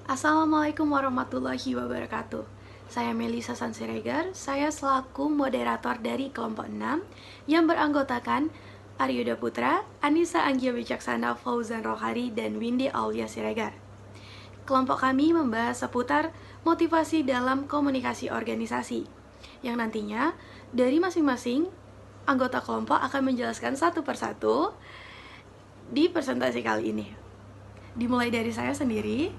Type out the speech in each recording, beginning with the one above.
Assalamualaikum warahmatullahi wabarakatuh. Saya Melisa Sansiregar, saya selaku moderator dari kelompok 6 yang beranggotakan Aryoda Putra, Anissa Anggia Wicaksana, Fauzan Rohari, dan Windy Aulia Siregar. Kelompok kami membahas seputar motivasi dalam komunikasi organisasi, yang nantinya dari masing-masing anggota kelompok akan menjelaskan satu persatu di presentasi kali ini. Dimulai dari saya sendiri,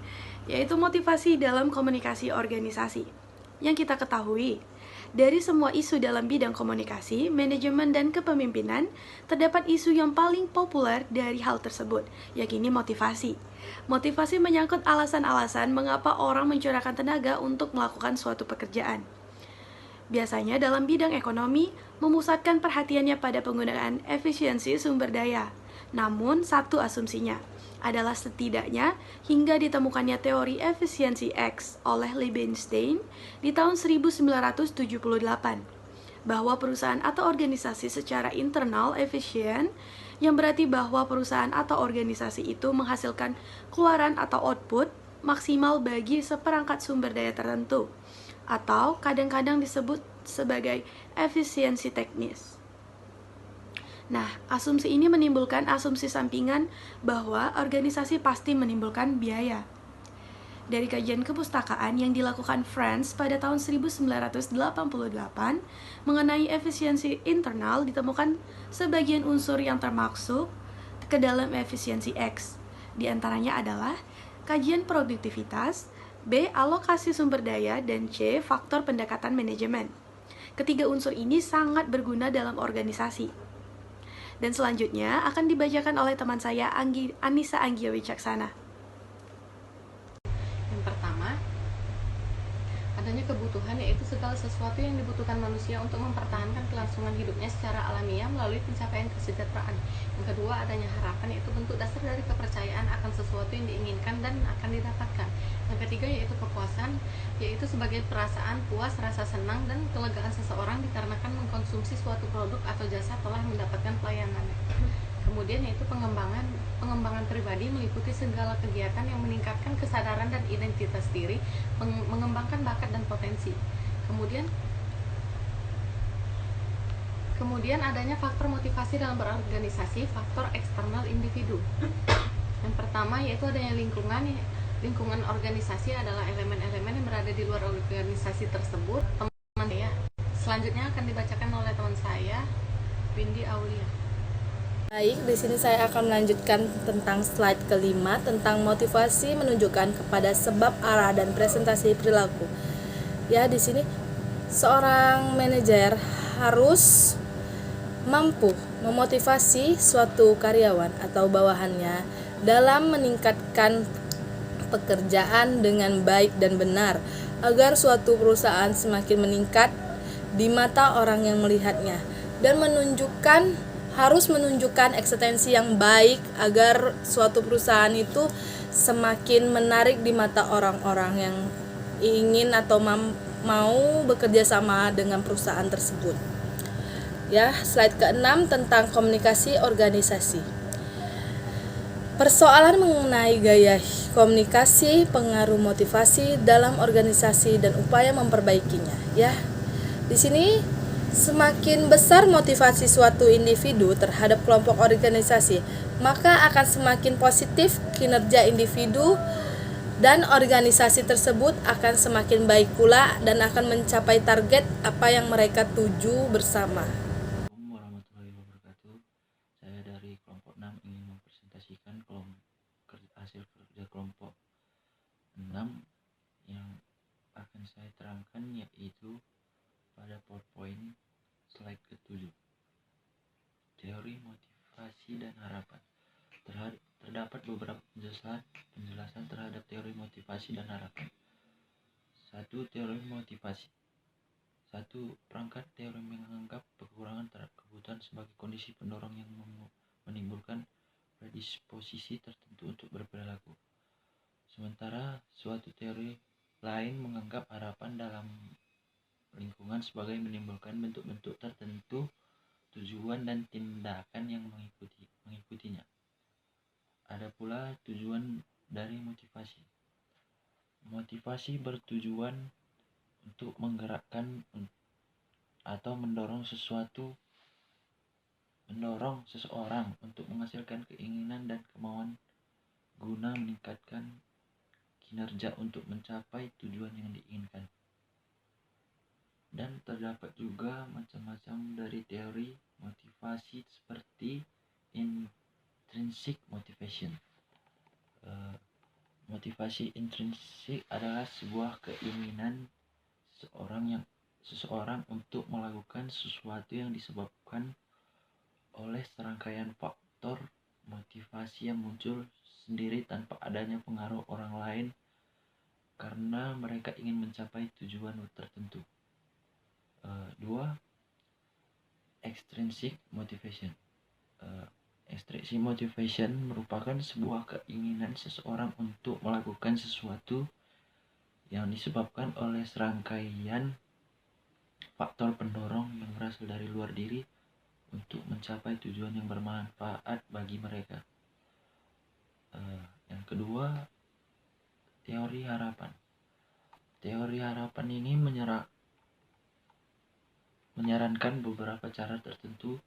yaitu motivasi dalam komunikasi organisasi. Yang kita ketahui, dari semua isu dalam bidang komunikasi, manajemen, dan kepemimpinan, terdapat isu yang paling populer dari hal tersebut, yakni motivasi. Motivasi menyangkut alasan-alasan mengapa orang mencurahkan tenaga untuk melakukan suatu pekerjaan. Biasanya dalam bidang ekonomi, memusatkan perhatiannya pada penggunaan efisiensi sumber daya. Namun, satu asumsinya adalah setidaknya hingga ditemukannya teori efisiensi X oleh Liebenstein di tahun 1978, bahwa perusahaan atau organisasi secara internal efisien, yang berarti bahwa perusahaan atau organisasi itu menghasilkan keluaran atau output maksimal bagi seperangkat sumber daya tertentu, atau kadang-kadang disebut sebagai efisiensi teknis. Nah, asumsi ini menimbulkan asumsi sampingan bahwa organisasi pasti menimbulkan biaya. Dari kajian kepustakaan yang dilakukan France pada tahun 1988 mengenai efisiensi internal, ditemukan sebagian unsur yang termasuk ke dalam efisiensi X. Di antaranya adalah kajian produktivitas, B. alokasi sumber daya, dan C. faktor pendekatan manajemen. Ketiga unsur ini sangat berguna dalam organisasi. Dan selanjutnya akan dibacakan oleh teman saya Anissa Anggia Wicaksana. Yang pertama, adanya kebutuhan, yaitu segala sesuatu yang dibutuhkan manusia untuk mempertahankan kelangsungan hidupnya secara alamiah melalui pencapaian kesejahteraan. Yang kedua, adanya harapan, yaitu bentuk dasar dari kepercayaan akan sesuatu yang diinginkan dan akan didapatkan. Yang ketiga, yaitu kepuasan, yaitu sebagai perasaan puas, rasa senang, dan kelegaan seseorang dikarenakan mengkonsumsi suatu produk atau jasa telah mendapatkan pelayanannya. Kemudian yaitu pengembangan pribadi, meliputi segala kegiatan yang meningkatkan kesadaran dan identitas diri, mengembangkan bakat dan potensi. Kemudian adanya faktor motivasi dalam berorganisasi, faktor eksternal individu. Yang pertama yaitu adanya lingkungan. Lingkungan organisasi adalah elemen-elemen yang berada di luar organisasi tersebut. Teman saya selanjutnya akan dibacakan oleh teman saya, Windy Aulia. Baik, di sini saya akan melanjutkan tentang slide kelima tentang motivasi menunjukkan kepada sebab, arah, dan presentasi perilaku. Ya, di sini seorang manajer harus mampu memotivasi suatu karyawan atau bawahannya dalam meningkatkan pekerjaan dengan baik dan benar agar suatu perusahaan semakin meningkat di mata orang yang melihatnya dan harus menunjukkan eksistensi yang baik agar suatu perusahaan itu semakin menarik di mata orang-orang yang ingin atau mau bekerja sama dengan perusahaan tersebut. Ya, slide ke-6 tentang komunikasi organisasi. Persoalan mengenai gaya komunikasi, pengaruh motivasi dalam organisasi dan upaya memperbaikinya. Ya, di sini semakin besar motivasi suatu individu terhadap kelompok organisasi, maka akan semakin positif kinerja individu dan organisasi tersebut akan semakin baik pula dan akan mencapai target apa yang mereka tuju bersama. Assalamualaikum warahmatullahi wabarakatuh. Saya dari kelompok 6 ingin mempresentasikan hasil kerja kelompok 6 yang akan saya terangkan, yaitu pada PowerPoint slide ke-7. Teori motivasi dan harapan. Terdapat beberapa penjelasan terhadap teori motivasi dan harapan. 1. Teori motivasi. 1. Perangkat teori menganggap kekurangan terhadap kebutuhan sebagai kondisi pendorong yang menimbulkan predisposisi tertentu untuk berperilaku. Sementara suatu teori lain menganggap harapan dalam lingkungan sebagai menimbulkan bentuk-bentuk tertentu tujuan dan tindakan yang mengikutinya. Ada pula tujuan dari motivasi. Motivasi bertujuan untuk menggerakkan atau mendorong seseorang untuk menghasilkan keinginan dan kemauan guna meningkatkan kinerja untuk mencapai tujuan yang diinginkan. Dan terdapat juga macam-macam dari teori motivasi seperti intrinsic motivation. Motivasi intrinsik adalah sebuah keinginan seseorang untuk melakukan sesuatu yang disebabkan oleh serangkaian faktor motivasi yang muncul sendiri tanpa adanya pengaruh orang lain karena mereka ingin mencapai tujuan tertentu. 2. Extrinsic motivation. Extrinsic motivation merupakan sebuah keinginan seseorang untuk melakukan sesuatu yang disebabkan oleh serangkaian faktor pendorong yang berasal dari luar diri untuk mencapai tujuan yang bermanfaat bagi mereka. Yang kedua, teori harapan. Teori harapan ini menyarankan beberapa cara tertentu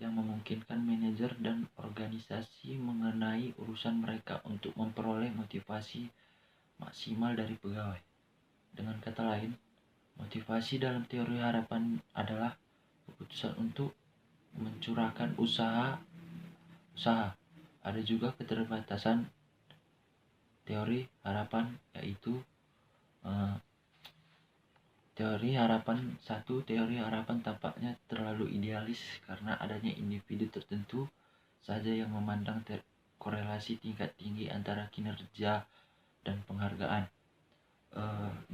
yang memungkinkan manajer dan organisasi mengenai urusan mereka untuk memperoleh motivasi maksimal dari pegawai. Dengan kata lain, motivasi dalam teori harapan adalah keputusan untuk mencurahkan usaha. Ada juga keterbatasan teori harapan, yaitu teori harapan tampaknya terlalu idealis karena adanya individu tertentu saja yang memandang korelasi tingkat tinggi antara kinerja dan penghargaan. 2.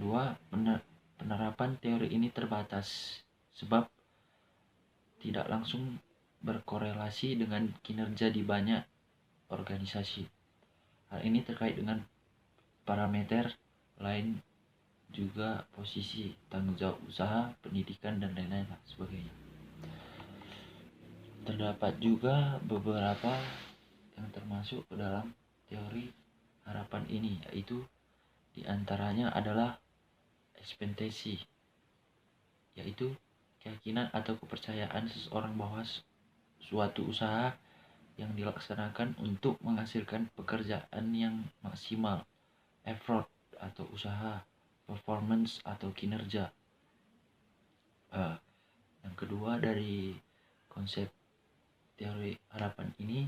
Penerapan teori ini terbatas sebab tidak langsung berkorelasi dengan kinerja di banyak organisasi. Hal ini terkait dengan parameter lain juga posisi, tanggung jawab usaha, pendidikan, dan lain-lain sebagainya. Terdapat juga beberapa yang termasuk ke dalam teori harapan ini, yaitu diantaranya adalah ekspektasi, yaitu keyakinan atau kepercayaan seseorang bahwa suatu usaha yang dilaksanakan untuk menghasilkan pekerjaan yang maksimal, effort atau usaha, performance atau kinerja. Yang kedua dari konsep teori harapan ini,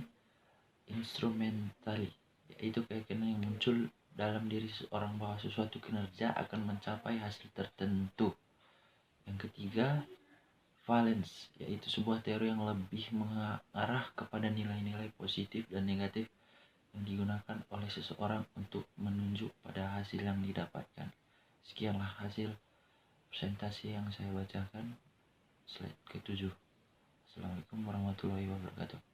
instrumentally, yaitu keyakinan yang muncul dalam diri seseorang bahwa sesuatu kinerja akan mencapai hasil tertentu. Yang ketiga, valence, yaitu sebuah teori yang lebih mengarah kepada nilai-nilai positif dan negatif yang digunakan oleh seseorang untuk menunjuk pada hasil yang didapatkan. Sekianlah hasil presentasi yang saya bacakan. Slide ke-7. Assalamualaikum warahmatullahi wabarakatuh.